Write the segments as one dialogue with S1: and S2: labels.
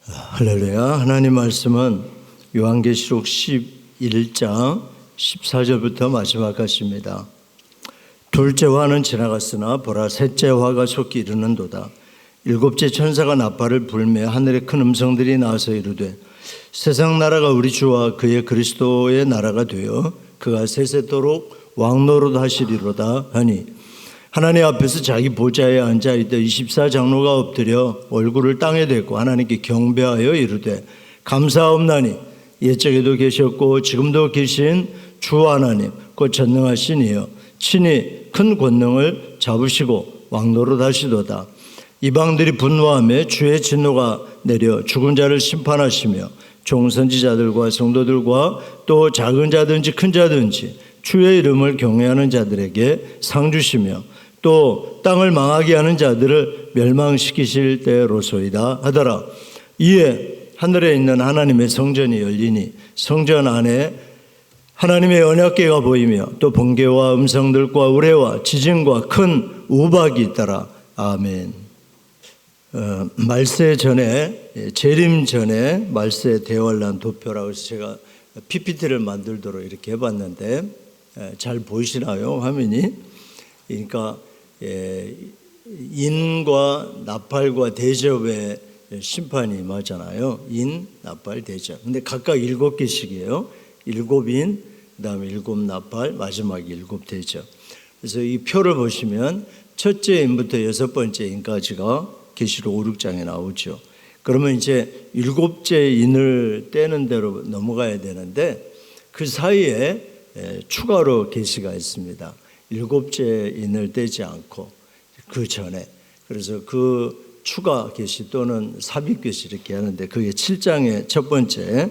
S1: 할렐루야. 하나님 말씀은 요한계시록 11장 14절부터 마지막까지입니다. 둘째 화는 지나갔으나 보라 셋째 화가 속히 이르는도다. 일곱째 천사가 나팔을 불매 하늘에 큰 음성들이 나와서 이르되 세상 나라가 우리 주와 그의 그리스도의 나라가 되어 그가 세세토록 왕노릇 하시리로다 하니 하나님 앞에서 자기 보좌에 앉아있던 24장로가 엎드려 얼굴을 땅에 대고 하나님께 경배하여 이르되 감사옵나니 옛적에도 계셨고 지금도 계신 주 하나님 곧 전능하신 이여 친히 큰 권능을 잡으시고 왕노릇 하시도다. 이방들이 분노하며 주의 진노가 내려 죽은 자를 심판하시며 종선지자들과 성도들과 또 작은 자든지 큰 자든지 주의 이름을 경외하는 자들에게 상 주시며 또 땅을 망하게 하는 자들을 멸망시키실 때로소이다 하더라. 이에 하늘에 있는 하나님의 성전이 열리니 성전 안에 하나님의 언약궤가 보이며 또 번개와 음성들과 우레와 지진과 큰 우박이 있더라. 아멘. 말세 전에 재림 전에 말세 대환란 도표라고 해서 제가 PPT를 만들도록 이렇게 해봤는데 잘 보이시나요? 화면이? 그러니까 인과 나팔과 대접의 심판이 임하잖아요. 인, 나팔, 대접. 근데 각각 7개씩이에요. 7인, 그 다음에 7나팔, 마지막 7대접. 그래서 이 표를 보시면 첫째 인부터 6번째 인까지가 계시록 5, 6장에 나오죠. 그러면 이제 7째 인을 떼는 대로 넘어가야 되는데 그 사이에 추가로 계시가 있습니다. 7째 인을 떼지 않고 그 전에. 그래서 그 추가 계시 또는 삽입 계시 이렇게 하는데 그게 7장의 첫 번째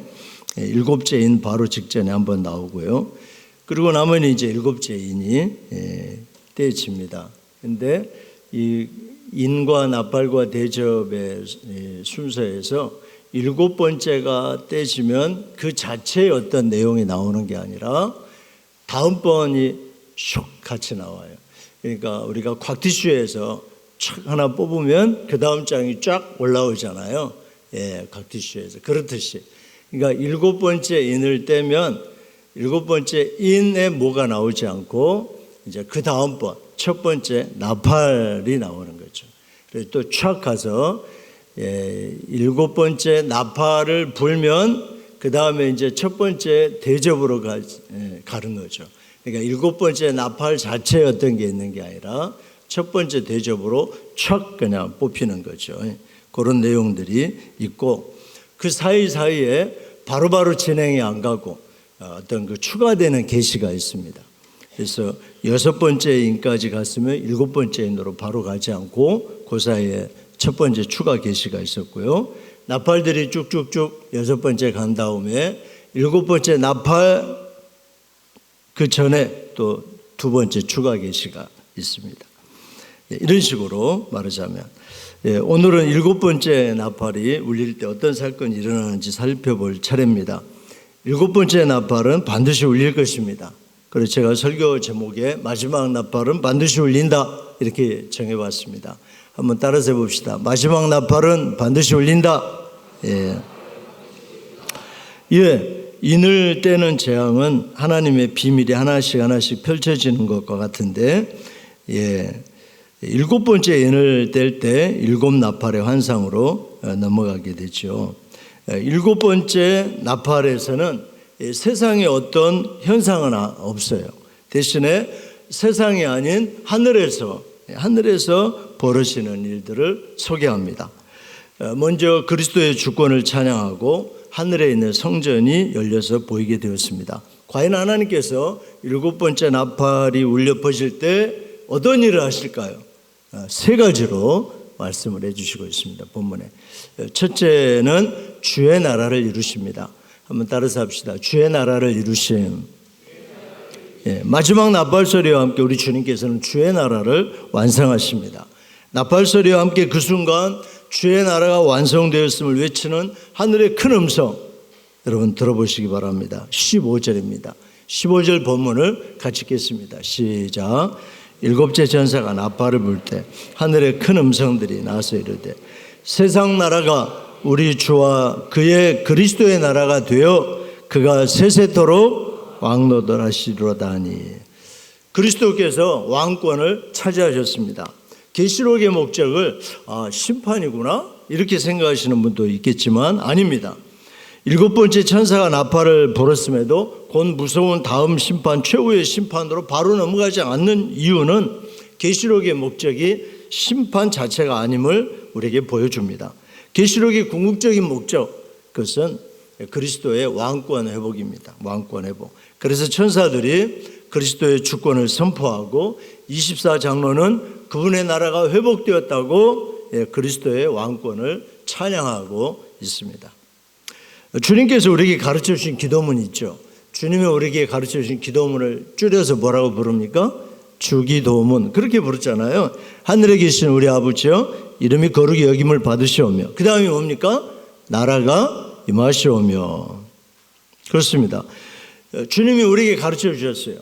S1: 7째 인 바로 직전에 한번 나오고요. 그리고 나면 이제 7째 인이 떼집니다. 근데 이 인과 나팔과 대접의 순서에서 7번째가 떼지면 그 자체의 어떤 내용이 나오는 게 아니라 다음번이 슉 같이 나와요. 그러니까 우리가 곽티슈에서 촥 하나 뽑으면 그 다음 장이 쫙 올라오잖아요. 곽티슈에서. 그렇듯이. 그러니까 7번째 인을 떼면 7번째 인에 뭐가 나오지 않고 이제 그 다음번 첫 번째 나팔이 나오는 거죠. 그래서 또 촥 가서 7번째 나팔을 불면 그 다음에 이제 첫 번째 대접으로 가는 거죠. 그러니까 7번째 나팔 자체에 어떤 게 있는 게 아니라 첫 번째 대접으로 촥 그냥 뽑히는 거죠. 그런 내용들이 있고 그 사이사이에 바로바로 진행이 안 가고 어떤 그 추가되는 계시가 있습니다. 그래서 6번째 인까지 갔으면 7번째 인으로 바로 가지 않고 그 사이에 첫 번째 추가 계시가 있었고요. 나팔들이 쭉쭉쭉 6번째 간 다음에 7번째 나팔 그 전에 또 2번째 추가 계시가 있습니다. 이런 식으로 말하자면 오늘은 7번째 나팔이 울릴 때 어떤 사건이 일어나는지 살펴볼 차례입니다. 7번째 나팔은 반드시 울릴 것입니다. 그래서 제가 설교 제목에 마지막 나팔은 반드시 울린다 이렇게 정해봤습니다. 한번 따라서 해봅시다. 마지막 나팔은 반드시 울린다. 인을 떼는 재앙은 하나님의 비밀이 하나씩 펼쳐지는 것과 같은데 7번째 인을 뗄 때 7나팔의 환상으로 넘어가게 되죠. 7번째 나팔에서는 세상에 어떤 현상은 없어요. 대신에 세상이 아닌 하늘에서 벌어지는 일들을 소개합니다. 먼저 그리스도의 주권을 찬양하고 하늘에 있는 성전이 열려서 보이게 되었습니다. 과연 하나님께서 7번째 나팔이 울려 퍼질 때 어떤 일을 하실까요? 3가지로 말씀을 해주시고 있습니다. 본문에. 첫째는 주의 나라를 이루십니다. 한번 따라서 합시다. 주의 나라를 이루심. 마지막 나팔 소리와 함께 우리 주님께서는 주의 나라를 완성하십니다. 나팔 소리와 함께 그 순간 주의 나라가 완성되었음을 외치는 하늘의 큰 음성 여러분 들어보시기 바랍니다. 15절입니다. 15절 본문을 같이 읽겠습니다. 시작. 7째 전사가 나팔을 불 때 하늘의 큰 음성들이 나서 이르되 세상 나라가 우리 주와 그의 그리스도의 나라가 되어 그가 세세토록 왕노릇하시리로다니. 그리스도께서 왕권을 차지하셨습니다. 계시록의 목적을 심판이구나 이렇게 생각하시는 분도 있겠지만 아닙니다. 7번째 천사가 나팔을 불었음에도 곧 무서운 다음 심판, 최후의 심판으로 바로 넘어가지 않는 이유는 계시록의 목적이 심판 자체가 아님을 우리에게 보여줍니다. 계시록의 궁극적인 목적, 그것은 그리스도의 왕권 회복입니다. 왕권 회복. 그래서 천사들이 그리스도의 주권을 선포하고 24장로는 그분의 나라가 회복되었다고 그리스도의 왕권을 찬양하고 있습니다. 주님께서 우리에게 가르쳐 주신 기도문이 있죠. 주님이 우리에게 가르쳐 주신 기도문을 줄여서 뭐라고 부릅니까? 주기도문. 그렇게 부르잖아요. 하늘에 계신 우리 아버지여 이름이 거룩히 여김을 받으시오며, 그 다음에 뭡니까? 나라가 임하시오며. 그렇습니다. 주님이 우리에게 가르쳐 주셨어요.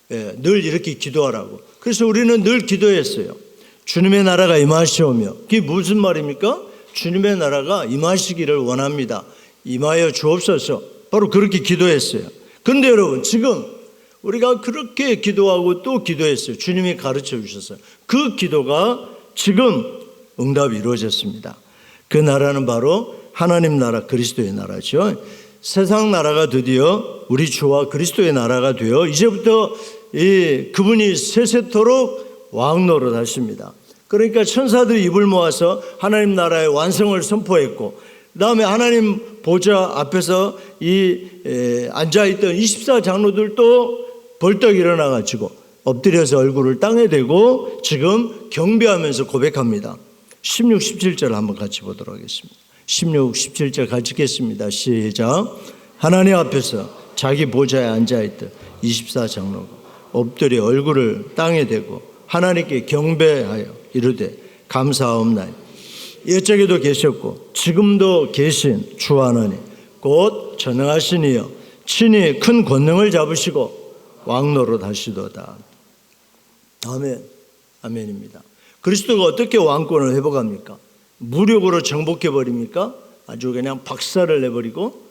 S1: 늘 이렇게 기도하라고. 그래서 우리는 늘 기도했어요. 주님의 나라가 임하시오며. 그게 무슨 말입니까? 주님의 나라가 임하시기를 원합니다. 임하여 주옵소서. 바로 그렇게 기도했어요. 그런데 여러분, 지금 우리가 그렇게 기도하고 또 기도했어요. 주님이 가르쳐 주셨어요. 그 기도가 지금 응답이 이루어졌습니다. 그 나라는 바로 하나님 나라, 그리스도의 나라죠. 세상 나라가 드디어 우리 주와 그리스도의 나라가 되어 이제부터 그분이 세세토록 왕노릇 하십니다. 그러니까 천사들이 입을 모아서 하나님 나라의 완성을 선포했고, 그 다음에 하나님 보좌 앞에서 앉아있던 24장로들도 벌떡 일어나가지고 엎드려서 얼굴을 땅에 대고 지금 경배하면서 고백합니다. 16, 17절 한번 같이 보도록 하겠습니다. 16, 17절 같이 읽겠습니다. 시작. 하나님 앞에서 자기 보좌에 앉아있던 24장로가 엎드려 얼굴을 땅에 대고 하나님께 경배하여 이르되 감사하옵나이다. 옛적에도 계셨고 지금도 계신 주 하나님 곧 전능하신 이여 친히 큰 권능을 잡으시고 왕노릇 하시도다. 아멘. 아멘입니다. 그리스도가 어떻게 왕권을 회복합니까? 무력으로 정복해버립니까? 아주 그냥 박살을 내버리고?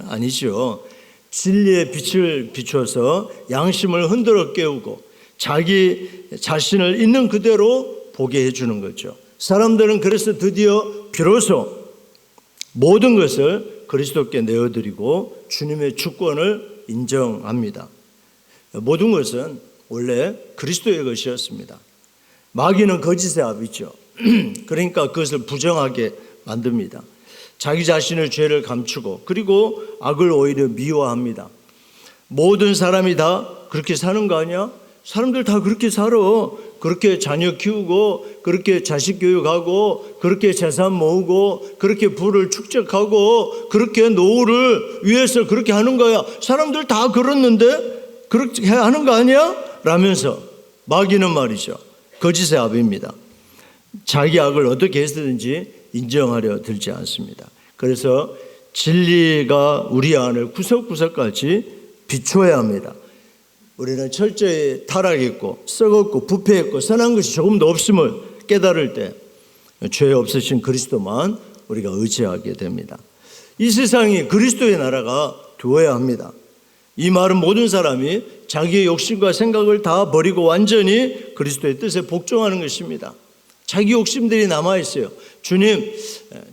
S1: 아니죠. 진리의 빛을 비춰서 양심을 흔들어 깨우고 자기 자신을 있는 그대로 보게 해주는 거죠. 사람들은 그래서 드디어 비로소 모든 것을 그리스도께 내어드리고 주님의 주권을 인정합니다. 모든 것은 원래 그리스도의 것이었습니다. 마귀는 거짓의 아비죠. 그러니까 그것을 부정하게 만듭니다. 자기 자신의 죄를 감추고 그리고 악을 오히려 미워합니다. 모든 사람이 다 그렇게 사는 거 아니야? 사람들 다 그렇게 살아. 그렇게 자녀 키우고 그렇게 자식 교육하고 그렇게 재산 모으고 그렇게 부를 축적하고 그렇게 노후를 위해서 그렇게 하는 거야. 사람들 다 그렇는데 그렇게 하는 거 아니야? 라면서 마귀는 말이죠. 거짓의 아비입니다. 자기 악을 어떻게 해서든지 인정하려 들지 않습니다. 그래서 진리가 우리 안을 구석구석까지 비춰야 합니다. 우리는 철저히 타락했고 썩었고 부패했고 선한 것이 조금도 없음을 깨달을 때 죄 없으신 그리스도만 우리가 의지하게 됩니다. 이 세상이 그리스도의 나라가 되어야 합니다. 이 말은 모든 사람이 자기의 욕심과 생각을 다 버리고 완전히 그리스도의 뜻에 복종하는 것입니다. 자기 욕심들이 남아있어요. 주님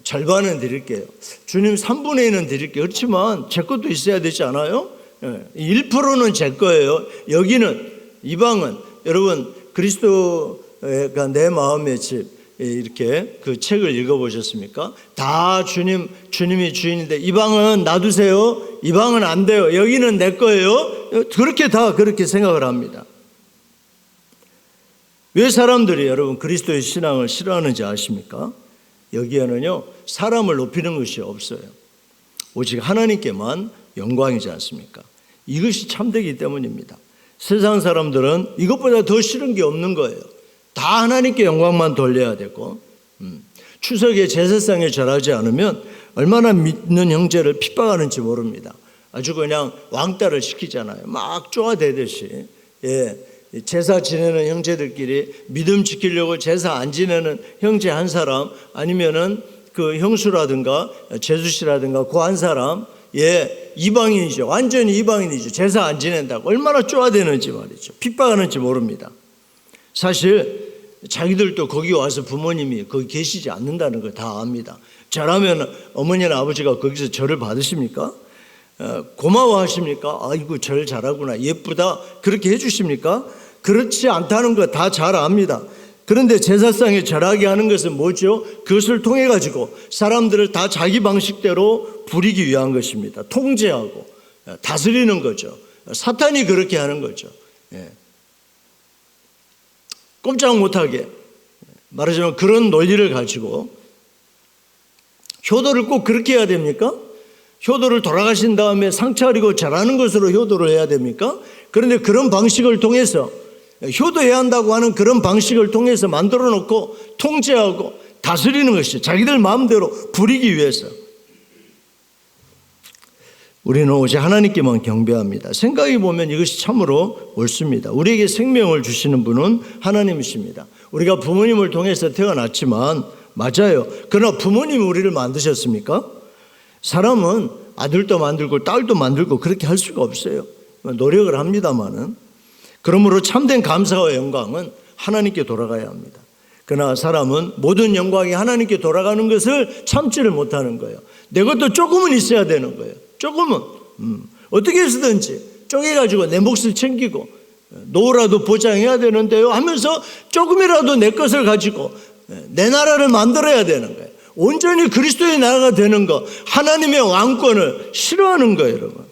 S1: 절반은 드릴게요. 주님 3분의 1은 드릴게요. 그렇지만 제 것도 있어야 되지 않아요? 1%는 제 거예요. 여기는 이방은 여러분 그리스도가 내 마음의 집 이렇게 그 책을 읽어보셨습니까? 다 주님이 주인인데 이 방은 놔두세요. 이 방은 안 돼요. 여기는 내 거예요. 그렇게 다 그렇게 생각을 합니다. 왜 사람들이 여러분 그리스도의 신앙을 싫어하는지 아십니까? 여기에는요 사람을 높이는 것이 없어요. 오직 하나님께만 영광이지 않습니까? 이것이 참되기 때문입니다. 세상 사람들은 이것보다 더 싫은 게 없는 거예요. 다 하나님께 영광만 돌려야 되고 추석에 제사상에 절하지 않으면 얼마나 믿는 형제를 핍박하는지 모릅니다. 아주 그냥 왕따를 시키잖아요. 막 쪼아대듯이. 제사 지내는 형제들끼리 믿음 지키려고 제사 안 지내는 형제 한 사람 아니면은 그 형수라든가 재수 씨라든가 그 한 사람 이방인이죠. 완전히 이방인이죠. 제사 안 지낸다고 얼마나 쪼아대는지 말이죠. 핍박하는지 모릅니다. 사실 자기들도 거기 와서 부모님이 거기 계시지 않는다는 걸 다 압니다. 저라면 어머니나 아버지가 거기서 절을 받으십니까? 고마워하십니까? 아이고 절 잘하구나, 예쁘다, 그렇게 해주십니까? 그렇지 않다는 거 다 잘 압니다. 그런데 제사상에 절하게 하는 것은 뭐죠? 그것을 통해 가지고 사람들을 다 자기 방식대로 부리기 위한 것입니다. 통제하고 다스리는 거죠. 사탄이 그렇게 하는 거죠. 꼼짝 못하게, 말하자면 그런 논리를 가지고. 효도를 꼭 그렇게 해야 됩니까? 효도를 돌아가신 다음에 상처 하리고 절하는 것으로 효도를 해야 됩니까? 그런데 그런 방식을 통해서, 효도해야 한다고 하는 그런 방식을 통해서 만들어 놓고 통제하고 다스리는 것이 자기들 마음대로 부리기 위해서. 우리는 오직 하나님께만 경배합니다. 생각해 보면 이것이 참으로 옳습니다. 우리에게 생명을 주시는 분은 하나님이십니다. 우리가 부모님을 통해서 태어났지만 맞아요. 그러나 부모님이 우리를 만드셨습니까? 사람은 아들도 만들고 딸도 만들고 그렇게 할 수가 없어요. 노력을 합니다마는. 그러므로 참된 감사와 영광은 하나님께 돌아가야 합니다. 그러나 사람은 모든 영광이 하나님께 돌아가는 것을 참지를 못하는 거예요. 내 것도 조금은 있어야 되는 거예요. 조금은. 어떻게 해서든지 쪼개가지고 내 몫을 챙기고 노후라도 보장해야 되는데요 하면서 조금이라도 내 것을 가지고 내 나라를 만들어야 되는 거예요. 온전히 그리스도의 나라가 되는 것, 하나님의 왕권을 싫어하는 거예요, 여러분.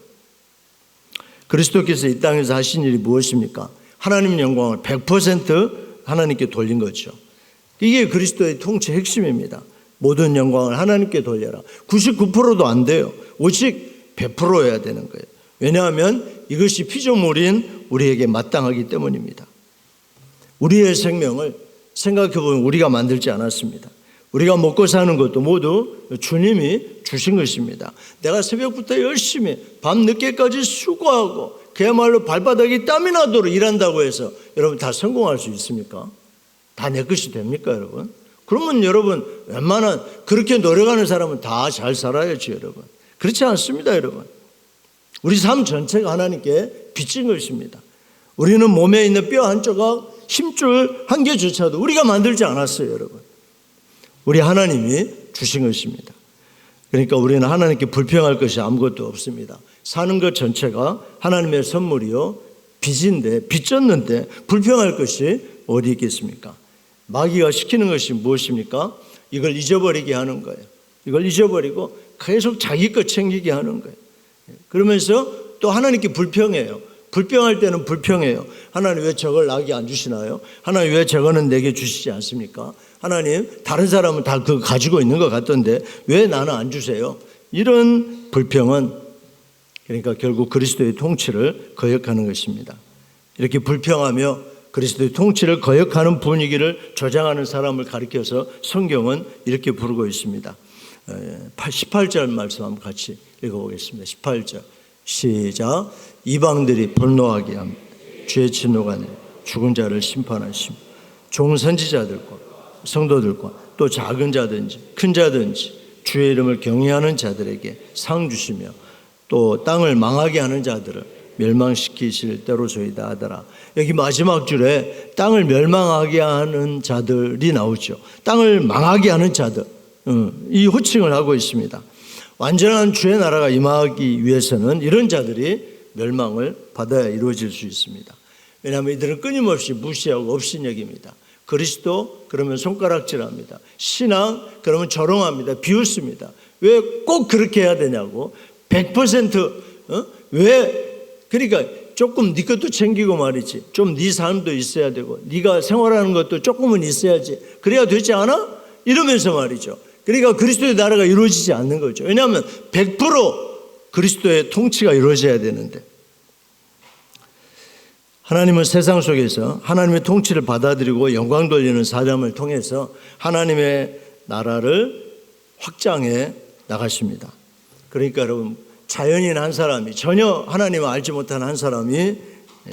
S1: 그리스도께서 이 땅에서 하신 일이 무엇입니까? 하나님 영광을 100% 하나님께 돌린 거죠. 이게 그리스도의 통치 핵심입니다. 모든 영광을 하나님께 돌려라. 99%도 안 돼요. 오직 100%여야 되는 거예요. 왜냐하면 이것이 피조물인 우리에게 마땅하기 때문입니다. 우리의 생명을 생각해보면 우리가 만들지 않았습니다. 우리가 먹고 사는 것도 모두 주님이 주신 것입니다. 내가 새벽부터 열심히 밤 늦게까지 수고하고 그야말로 발바닥이 땀이 나도록 일한다고 해서 여러분 다 성공할 수 있습니까? 다 내 것이 됩니까, 여러분? 그러면 여러분 웬만한 그렇게 노력하는 사람은 다 잘 살아야지, 여러분. 그렇지 않습니다, 여러분. 우리 삶 전체가 하나님께 빚진 것입니다. 우리는 몸에 있는 뼈 한 조각, 힘줄 한 개조차도 우리가 만들지 않았어요, 여러분. 우리 하나님이 주신 것입니다. 그러니까 우리는 하나님께 불평할 것이 아무것도 없습니다. 사는 것 전체가 하나님의 선물이요 빚인데, 빚졌는데 불평할 것이 어디 있겠습니까? 마귀가 시키는 것이 무엇입니까? 이걸 잊어버리게 하는 거예요. 이걸 잊어버리고 계속 자기 것 챙기게 하는 거예요. 그러면서 또 하나님께 불평해요. 불평할 때는 불평해요. 하나님 왜 저걸 나에게 안 주시나요? 하나님 왜 저거는 내게 주시지 않습니까? 하나님 다른 사람은 다 그거 가지고 있는 것 같던데 왜 나는 안 주세요? 이런 불평은 그러니까 결국 그리스도의 통치를 거역하는 것입니다. 이렇게 불평하며 그리스도의 통치를 거역하는 분위기를 조장하는 사람을 가리켜서 성경은 이렇게 부르고 있습니다. 18절 말씀 한번 같이 읽어보겠습니다. 18절 시작. 이방들이 분노하게 하며 주의 진노가 내려 죽은 자를 심판하시며 종 선지자들과 성도들과 또 작은 자든지 큰 자든지 주의 이름을 경외하는 자들에게 상 주시며 또 땅을 망하게 하는 자들을 멸망시키실 때로소이다 하더라. 여기 마지막 줄에 땅을 멸망하게 하는 자들이 나오죠. 땅을 망하게 하는 자들, 이 호칭을 하고 있습니다. 완전한 주의 나라가 임하기 위해서는 이런 자들이 멸망을 받아야 이루어질 수 있습니다. 왜냐하면 이들은 끊임없이 무시하고 업신여깁니다. 그리스도 그러면 손가락질합니다. 신앙 그러면 조롱합니다. 비웃습니다. 왜 꼭 그렇게 해야 되냐고. 100% 왜 그러니까 조금 네 것도 챙기고 말이지. 좀 네 삶도 있어야 되고 네가 생활하는 것도 조금은 있어야지. 그래야 되지 않아? 이러면서 말이죠. 그러니까 그리스도의 나라가 이루어지지 않는 거죠. 왜냐하면 100% 그리스도의 통치가 이루어져야 되는데 하나님은 세상 속에서 하나님의 통치를 받아들이고 영광 돌리는 사람을 통해서 하나님의 나라를 확장해 나가십니다. 그러니까 여러분 자연인 한 사람이 전혀 하나님을 알지 못한 한 사람이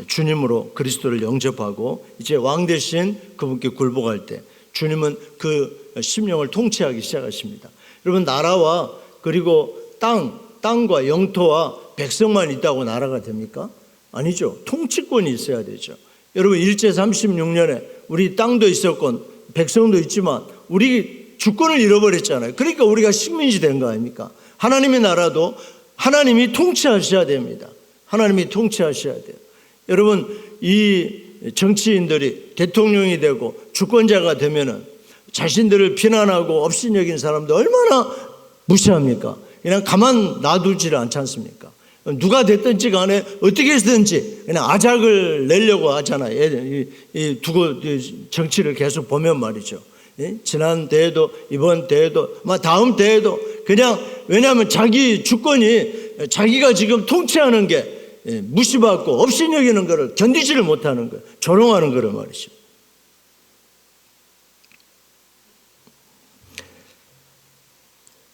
S1: 주님으로 그리스도를 영접하고 이제 왕 대신 그분께 굴복할 때 주님은 그 심령을 통치하기 시작하십니다. 여러분, 나라와 그리고 땅과 영토와 백성만 있다고 나라가 됩니까? 아니죠. 통치권이 있어야 되죠. 여러분, 일제 36년에 우리 땅도 있었고 백성도 있지만 우리 주권을 잃어버렸잖아요. 그러니까 우리가 식민지 된 거 아닙니까? 하나님의 나라도 하나님이 통치하셔야 됩니다. 하나님이 통치하셔야 돼요. 여러분, 이 정치인들이 대통령이 되고 주권자가 되면은 자신들을 비난하고 업신여긴 사람들 얼마나 무시합니까? 그냥 가만 놔두지를 않지 않습니까? 누가 됐든지 간에 어떻게 해서든지 그냥 아작을 내려고 하잖아요. 두고 정치를 계속 보면 말이죠. 지난 대회도 이번 대회도 다음 대회도 그냥, 왜냐하면 자기 주권이 자기가 지금 통치하는 게 무시받고 업신여기는 거를 견디지를 못하는 거예요. 조롱하는 거를 말이죠.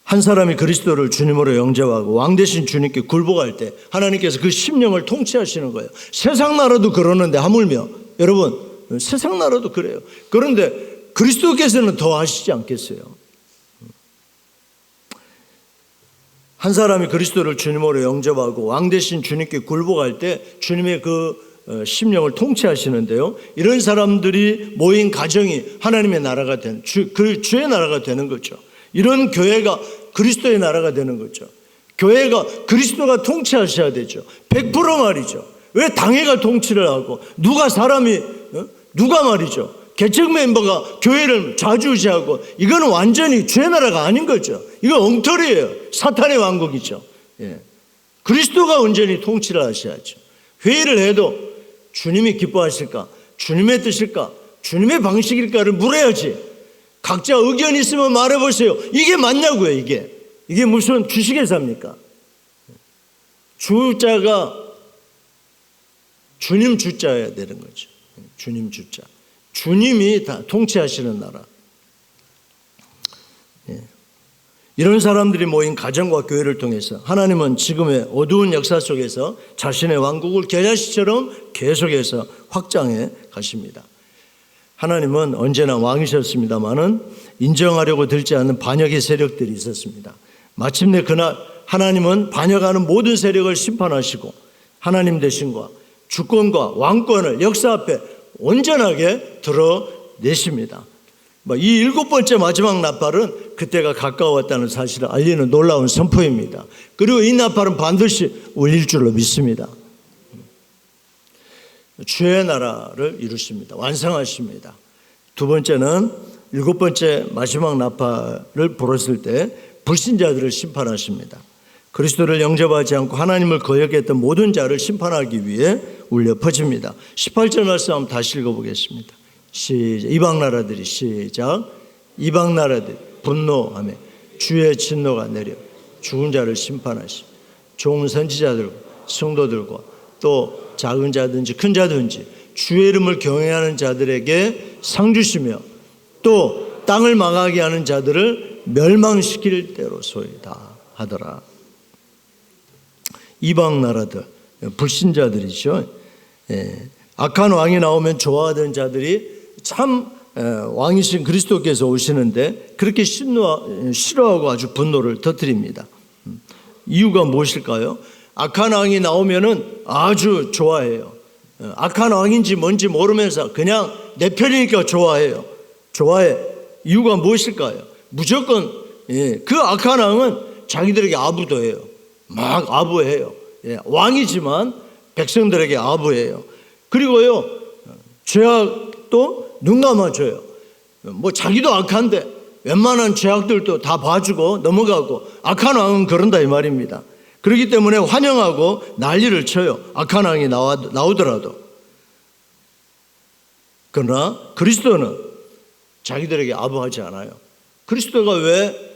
S1: 한 사람이 그리스도를 주님으로 영접하고 왕 되신 주님께 굴복할 때 하나님께서 그 심령을 통치하시는 거예요. 세상 나라도 그러는데 하물며, 여러분, 세상 나라도 그래요. 그런데 그리스도께서는 더 하시지 않겠어요? 한 사람이 그리스도를 주님으로 영접하고 왕 되신 주님께 굴복할 때 주님의 그 심령을 통치하시는데요, 이런 사람들이 모인 가정이 하나님의 나라가 되는, 그 주의 나라가 되는 거죠. 이런 교회가 그리스도의 나라가 되는 거죠. 교회가 그리스도가 통치하셔야 되죠. 100% 말이죠. 왜 당회가 통치를 하고 누가 말이죠, 개척 멤버가 교회를 좌지우지하고, 이거는 완전히 주의 나라가 아닌 거죠. 이거 엉터리예요. 사탄의 왕국이죠. 그리스도가 온전히 통치를 하셔야죠. 회의를 해도 주님이 기뻐하실까, 주님의 뜻일까, 주님의 방식일까를 물어야지. 각자 의견이 있으면 말해보세요. 이게 맞냐고요. 이게 무슨 주식회사입니까? 주자가 주님 주자여야 되는 거죠. 주님 주자. 주님이 다 통치하시는 나라. 이런 사람들이 모인 가정과 교회를 통해서 하나님은 지금의 어두운 역사 속에서 자신의 왕국을 겨자씨처럼 계속해서 확장해 가십니다. 하나님은 언제나 왕이셨습니다마는 인정하려고 들지 않는 반역의 세력들이 있었습니다. 마침내 그날 하나님은 반역하는 모든 세력을 심판하시고 하나님 되신과 주권과 왕권을 역사 앞에 온전하게 드러내십니다. 이 7번째 마지막 나팔은 그때가 가까웠다는 사실을 알리는 놀라운 선포입니다. 그리고 이 나팔은 반드시 울릴 줄로 믿습니다. 주의 나라를 이루십니다. 완성하십니다. 두 번째는 7번째 마지막 나팔을 불었을 때 불신자들을 심판하십니다. 그리스도를 영접하지 않고 하나님을 거역했던 모든 자를 심판하기 위해 울려 퍼집니다. 18절 말씀 한번 다시 읽어보겠습니다. 시작. 이방 나라들이 시작. 이방 나라들이 분노하며 주의 진노가 내려 죽은 자를 심판하시고 좋은 선지자들과 성도들과 또 작은 자든지 큰 자든지 주의 이름을 경외하는 자들에게 상 주시며 또 땅을 망하게 하는 자들을 멸망시킬 대로소이다 하더라. 이방 나라들, 불신자들이죠. 악한 왕이 나오면 좋아하던 자들이 참 왕이신 그리스도께서 오시는데 그렇게 싫어하고 아주 분노를 터뜨립니다. 이유가 무엇일까요? 악한 왕이 나오면은 아주 좋아해요. 악한 왕인지 뭔지 모르면서 그냥 내 편이니까 좋아해요. 좋아해. 이유가 무엇일까요? 무조건 그 악한 왕은 자기들에게 아부도 해요. 막 아부해요. 왕이지만 백성들에게 아부해요. 그리고요, 죄악도 눈 감아줘요. 자기도 악한데 웬만한 죄악들도 다 봐주고 넘어가고, 악한 왕은 그런다 이 말입니다. 그렇기 때문에 환영하고 난리를 쳐요. 악한 왕이 나오더라도. 그러나 그리스도는 자기들에게 아부하지 않아요. 그리스도가 왜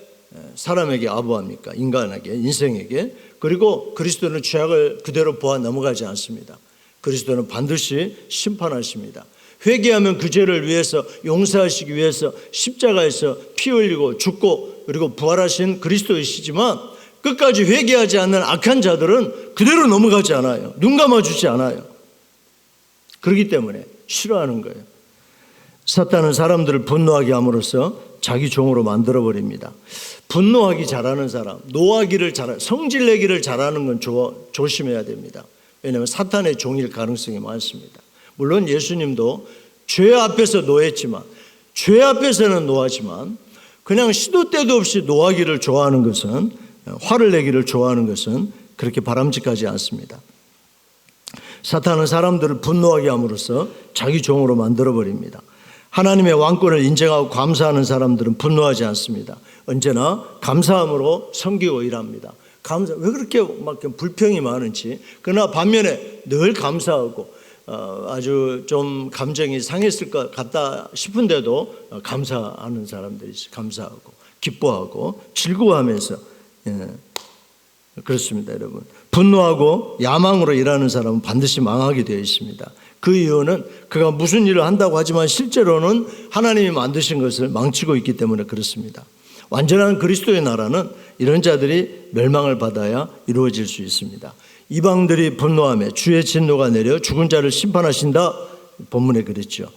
S1: 사람에게 아부합니까? 인간에게, 인생에게. 그리고 그리스도는 죄악을 그대로 보아 넘어가지 않습니다. 그리스도는 반드시 심판하십니다. 회개하면 그 죄를 위해서 용서하시기 위해서 십자가에서 피 흘리고 죽고 그리고 부활하신 그리스도이시지만 끝까지 회개하지 않는 악한 자들은 그대로 넘어가지 않아요. 눈 감아주지 않아요. 그렇기 때문에 싫어하는 거예요. 사탄은 사람들을 분노하게 함으로써 자기 종으로 만들어버립니다. 분노하기 잘하는 사람, 노하기를 성질내기를 잘하는 건 조심해야 됩니다. 왜냐하면 사탄의 종일 가능성이 많습니다. 물론 예수님도 죄 앞에서 노했지만, 죄 앞에서는 노하지만 그냥 시도 때도 없이 노하기를 좋아하는 것은, 화를 내기를 좋아하는 것은 그렇게 바람직하지 않습니다. 사탄은 사람들을 분노하게 함으로써 자기 종으로 만들어버립니다. 하나님의 왕권을 인정하고 감사하는 사람들은 분노하지 않습니다. 언제나 감사함으로 섬기고 일합니다. 왜 그렇게 막 불평이 많은지. 그러나 반면에 늘 감사하고 아주 좀 감정이 상했을 것 같다 싶은데도 감사하는 사람들이 있어요. 감사하고 기뻐하고 즐거워하면서, 그렇습니다, 여러분. 분노하고 야망으로 일하는 사람은 반드시 망하게 되어 있습니다. 그 이유는 그가 무슨 일을 한다고 하지만 실제로는 하나님이 만드신 것을 망치고 있기 때문에 그렇습니다. 완전한 그리스도의 나라는 이런 자들이 멸망을 받아야 이루어질 수 있습니다. 이방들이 분노하며 주의 진노가 내려 죽은 자를 심판하신다, 본문에 그랬죠.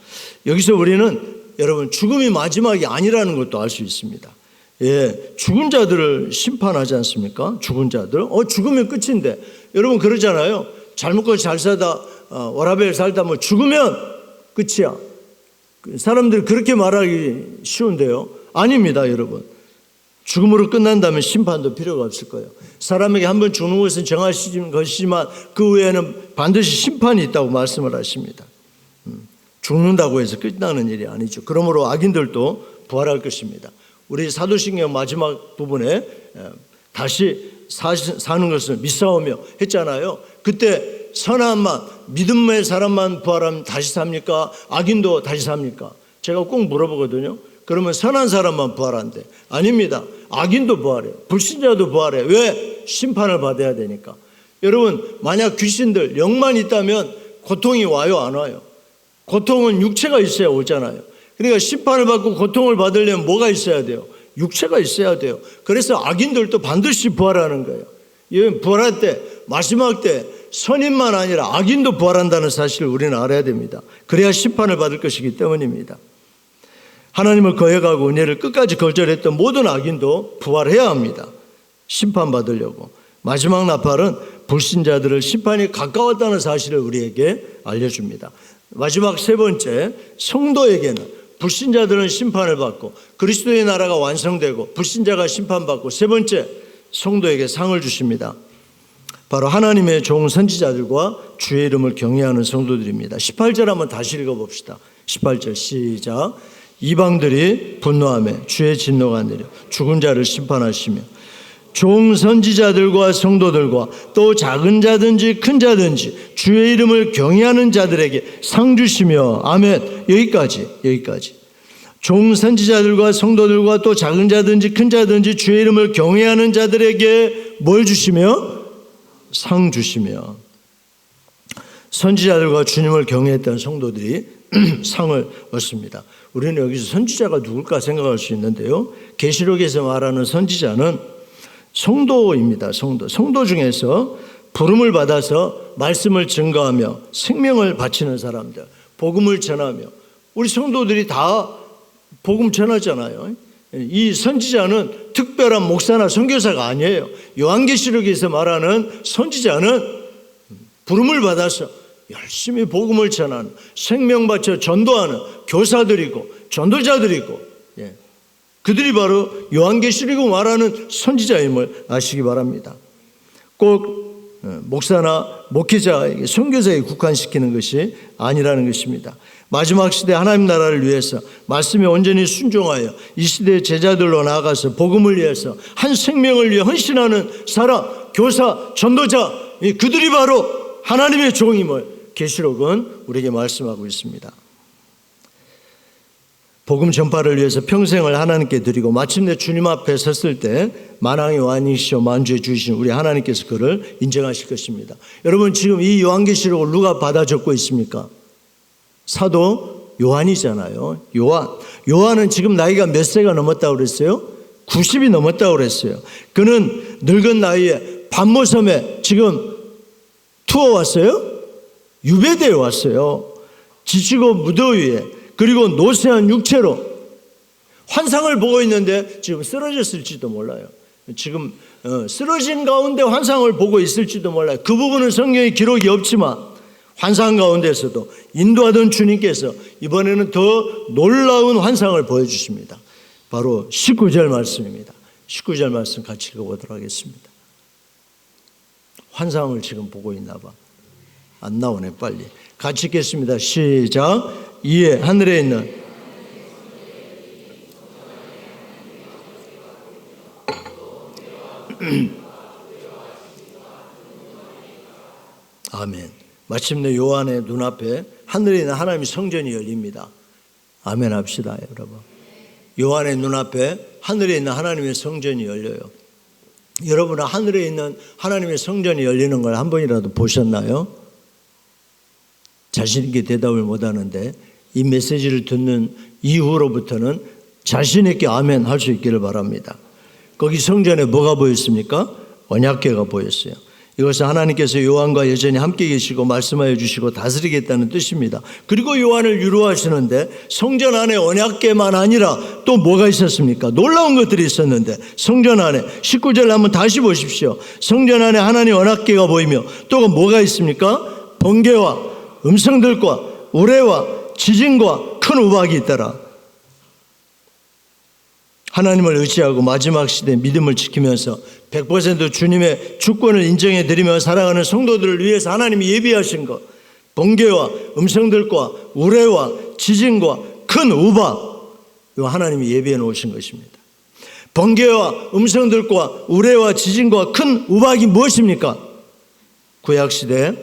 S1: 여기서 우리는 여러분 죽음이 마지막이 아니라는 것도 알 수 있습니다. 죽은 자들을 심판하지 않습니까? 죽은 자들. 죽으면 끝인데. 여러분 그러잖아요. 잘 먹고 잘 살다 워라밸 살다 뭐 죽으면 끝이야. 사람들이 그렇게 말하기 쉬운데요. 아닙니다, 여러분. 죽음으로 끝난다면 심판도 필요가 없을 거예요. 사람에게 한번 죽는 것은 정하신 것이지만 그 후에는 반드시 심판이 있다고 말씀을 하십니다. 죽는다고 해서 끝나는 일이 아니죠. 그러므로 악인들도 부활할 것입니다. 우리 사도신경 마지막 부분에 다시 사는 것을 믿사오며 했잖아요. 그때 선한만, 믿음의 사람만 부활하면 다시 삽니까? 악인도 다시 삽니까? 제가 꼭 물어보거든요. 그러면 선한 사람만 부활한대. 아닙니다. 악인도 부활해요. 불신자도 부활해요. 왜? 심판을 받아야 되니까. 여러분, 만약 귀신들, 영만 있다면 고통이 와요, 안 와요? 고통은 육체가 있어야 오잖아요. 그러니까 심판을 받고 고통을 받으려면 뭐가 있어야 돼요? 육체가 있어야 돼요. 그래서 악인들도 반드시 부활하는 거예요. 부활할 때, 마지막 때 선인만 아니라 악인도 부활한다는 사실을 우리는 알아야 됩니다. 그래야 심판을 받을 것이기 때문입니다. 하나님을 거역하고 은혜를 끝까지 거절했던 모든 악인도 부활해야 합니다. 심판받으려고. 마지막 나팔은 불신자들을 심판이 가까웠다는 사실을 우리에게 알려줍니다. 마지막 세 번째, 성도에게는 불신자들은 심판을 받고 그리스도의 나라가 완성되고 불신자가 심판받고, 세 번째, 성도에게 상을 주십니다. 바로 하나님의 종 선지자들과 주의 이름을 경외하는 성도들입니다. 18절 한번 다시 읽어봅시다. 18절 시작. 이방들이 분노하며 주의 진노가 내려 죽은 자를 심판하시며 종 선지자들과 성도들과 또 작은 자든지 큰 자든지 주의 이름을 경외하는 자들에게 상 주시며. 아멘. 여기까지. 종 선지자들과 성도들과 또 작은 자든지 큰 자든지 주의 이름을 경외하는 자들에게 뭘 주시며? 상 주시며. 선지자들과 주님을 경외했던 성도들이 상을 얻습니다. 우리는 여기서 선지자가 누굴까 생각할 수 있는데요. 계시록에서 말하는 선지자는 성도입니다. 성도 중에서 부름을 받아서 말씀을 증거하며 생명을 바치는 사람들, 복음을 전하며, 우리 성도들이 다 복음 전하잖아요. 이 선지자는 특별한 목사나 선교사가 아니에요. 요한계시록에서 말하는 선지자는 부름을 받아서 열심히 복음을 전하는, 생명 바쳐 전도하는 교사들이고 전도자들이고, 그들이 바로 요한계시록이 말하는 선지자임을 아시기 바랍니다. 꼭 목사나 목회자에게, 선교사에게 국한시키는 것이 아니라는 것입니다. 마지막 시대 하나님 나라를 위해서 말씀에 온전히 순종하여 이 시대의 제자들로 나아가서 복음을 위해서 한 생명을 위해 헌신하는 사람, 교사, 전도자, 그들이 바로 하나님의 종임을 계시록은 우리에게 말씀하고 있습니다. 복음 전파를 위해서 평생을 하나님께 드리고 마침내 주님 앞에 섰을 때 만왕의 왕이시오 만주의 주이신 우리 하나님께서 그를 인정하실 것입니다. 여러분, 지금 이 요한계시록을 누가 받아 적고 있습니까? 사도 요한이잖아요. 요한은 지금 나이가 몇 세가 넘었다고 그랬어요? 90이 넘었다고 그랬어요. 그는 늙은 나이에 반모섬에 지금 투어 왔어요? 유배대에 왔어요. 지치고 무더위에, 그리고 노쇠한 육체로 환상을 보고 있는데 지금 쓰러졌을지도 몰라요. 지금 쓰러진 가운데 환상을 보고 있을지도 몰라요. 그 부분은 성경에 기록이 없지만 환상 가운데서도 인도하던 주님께서 이번에는 더 놀라운 환상을 보여주십니다. 바로 19절 말씀입니다. 19절 말씀 같이 읽어보도록 하겠습니다. 환상을 지금 보고 있나 봐. 안 나오네. 빨리 같이 읽겠습니다. 시작. 이에 하늘에 있는 아멘. 마침내 요한의 눈앞에 하늘에 있는 하나님의 성전이 열립니다. 아멘 합시다, 여러분. 요한의 눈앞에 하늘에 있는 하나님의 성전이 열려요. 여러분은 하늘에 있는 하나님의 성전이 열리는 걸 한 번이라도 보셨나요? 자신 있게 대답을 못하는데 이 메시지를 듣는 이후로부터는 자신 있게 아멘 할 수 있기를 바랍니다. 거기 성전에 뭐가 보였습니까? 언약궤가 보였어요. 이것은 하나님께서 요한과 여전히 함께 계시고 말씀하여 주시고 다스리겠다는 뜻입니다. 그리고 요한을 유로하시는데 성전 안에 언약궤만 아니라 또 뭐가 있었습니까? 놀라운 것들이 있었는데 성전 안에 19절 한번 다시 보십시오. 성전 안에 하나님 언약궤가 보이며 또 뭐가 있습니까? 번개와 음성들과 우레와 지진과 큰 우박이 있더라. 하나님을 의지하고 마지막 시대 믿음을 지키면서 100% 주님의 주권을 인정해 드리며 살아가는 성도들을 위해서 하나님이 예비하신 것, 번개와 음성들과 우레와 지진과 큰 우박, 이거 하나님이 예비해 놓으신 것입니다. 번개와 음성들과 우레와 지진과 큰 우박이 무엇입니까? 구약시대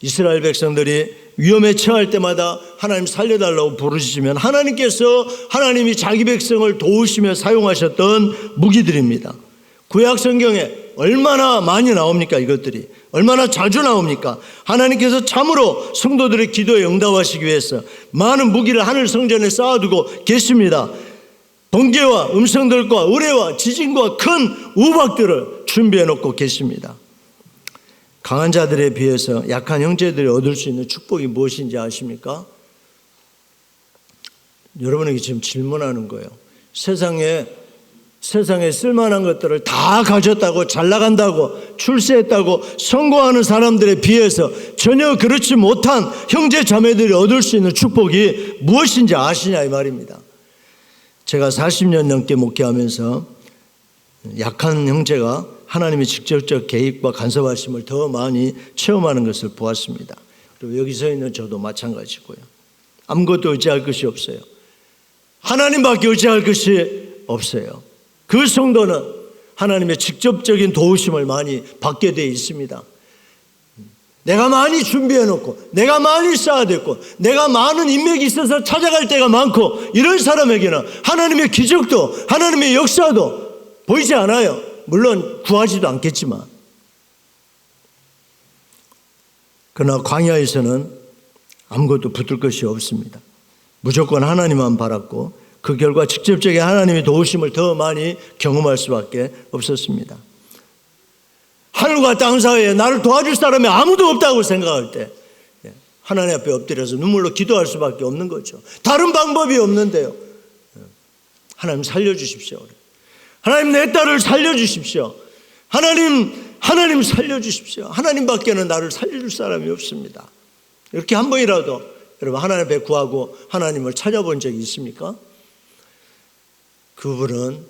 S1: 이스라엘 백성들이 위험에 처할 때마다 하나님 살려달라고 부르시면 하나님이 자기 백성을 도우시며 사용하셨던 무기들입니다. 구약 성경에 얼마나 많이 나옵니까? 이것들이 얼마나 자주 나옵니까? 하나님께서 참으로 성도들의 기도에 응답하시기 위해서 많은 무기를 하늘 성전에 쌓아두고 계십니다. 번개와 음성들과 우레와 지진과 큰 우박들을 준비해 놓고 계십니다. 강한 자들에 비해서 약한 형제들이 얻을 수 있는 축복이 무엇인지 아십니까? 여러분에게 지금 질문하는 거예요. 세상에 쓸만한 것들을 다 가졌다고, 잘 나간다고, 출세했다고 성공하는 사람들에 비해서 전혀 그렇지 못한 형제 자매들이 얻을 수 있는 축복이 무엇인지 아시냐 이 말입니다. 제가 40년 넘게 목회하면서 약한 형제가 하나님의 직접적 개입과 간섭하심을 더 많이 체험하는 것을 보았습니다. 그리고 여기 서 있는 저도 마찬가지고요. 아무것도 의지할 것이 없어요. 하나님밖에 의지할 것이 없어요. 그 성도는 하나님의 직접적인 도우심을 많이 받게 되어 있습니다. 내가 많이 준비해놓고 내가 많이 쌓아뒀고 내가 많은 인맥이 있어서 찾아갈 때가 많고 이런 사람에게는 하나님의 기적도 하나님의 역사도 보이지 않아요. 물론 구하지도 않겠지만. 그러나 광야에서는 아무것도 붙을 것이 없습니다. 무조건 하나님만 바랐고 그 결과 직접적인 하나님의 도우심을 더 많이 경험할 수밖에 없었습니다. 하늘과 땅 사이에 나를 도와줄 사람이 아무도 없다고 생각할 때 하나님 앞에 엎드려서 눈물로 기도할 수밖에 없는 거죠. 다른 방법이 없는데요. 하나님 살려주십시오. 하나님 내 딸을 살려주십시오. 하나님 살려주십시오. 하나님밖에는 나를 살려줄 사람이 없습니다. 이렇게 한 번이라도 여러분 하나님 앞에 구하고 하나님을 찾아본 적이 있습니까? 그분은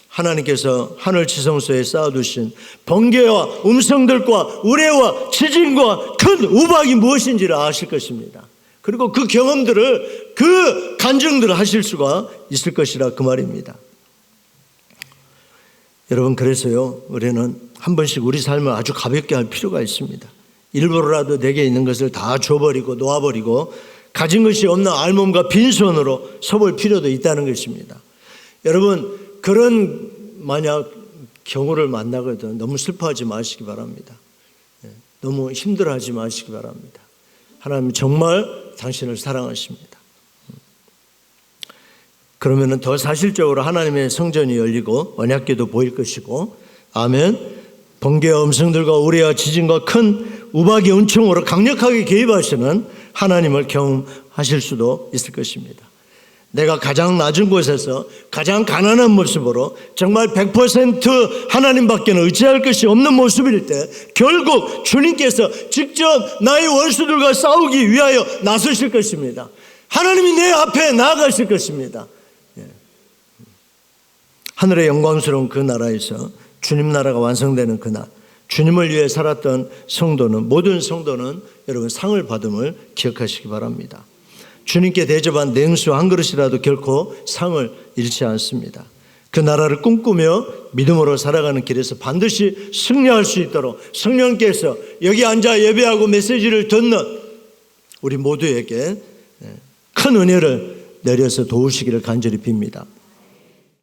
S1: 하나님께서 하늘 지성소에 쌓아두신 번개와 음성들과 우레와 지진과 큰 우박이 무엇인지를 아실 것입니다. 그리고 그 경험들을 그 간증들을 하실 수가 있을 것이라 그 말입니다. 여러분 그래서요 우리는 한 번씩 우리 삶을 아주 가볍게 할 필요가 있습니다. 일부러라도 내게 있는 것을 다 줘버리고 놓아버리고 가진 것이 없는 알몸과 빈손으로 서볼 필요도 있다는 것입니다. 여러분 그런 만약 경우를 만나거든 너무 슬퍼하지 마시기 바랍니다. 너무 힘들어하지 마시기 바랍니다. 하나님 정말 당신을 사랑하십니다. 그러면 더 사실적으로 하나님의 성전이 열리고 언약궤도 보일 것이고 아멘. 번개와 음성들과 우레와 지진과 큰 우박의 은총으로 강력하게 개입하시는 하나님을 경험하실 수도 있을 것입니다. 내가 가장 낮은 곳에서 가장 가난한 모습으로 정말 100% 하나님밖에는 의지할 것이 없는 모습일 때 결국 주님께서 직접 나의 원수들과 싸우기 위하여 나서실 것입니다. 하나님이 내 앞에 나아가실 것입니다. 하늘의 영광스러운 그 나라에서 주님 나라가 완성되는 그날, 주님을 위해 살았던 성도는, 모든 성도는 여러분 상을 받음을 기억하시기 바랍니다. 주님께 대접한 냉수 한 그릇이라도 결코 상을 잃지 않습니다. 그 나라를 꿈꾸며 믿음으로 살아가는 길에서 반드시 승리할 수 있도록 성령께서 여기 앉아 예배하고 메시지를 듣는 우리 모두에게 큰 은혜를 내려서 도우시기를 간절히 빕니다.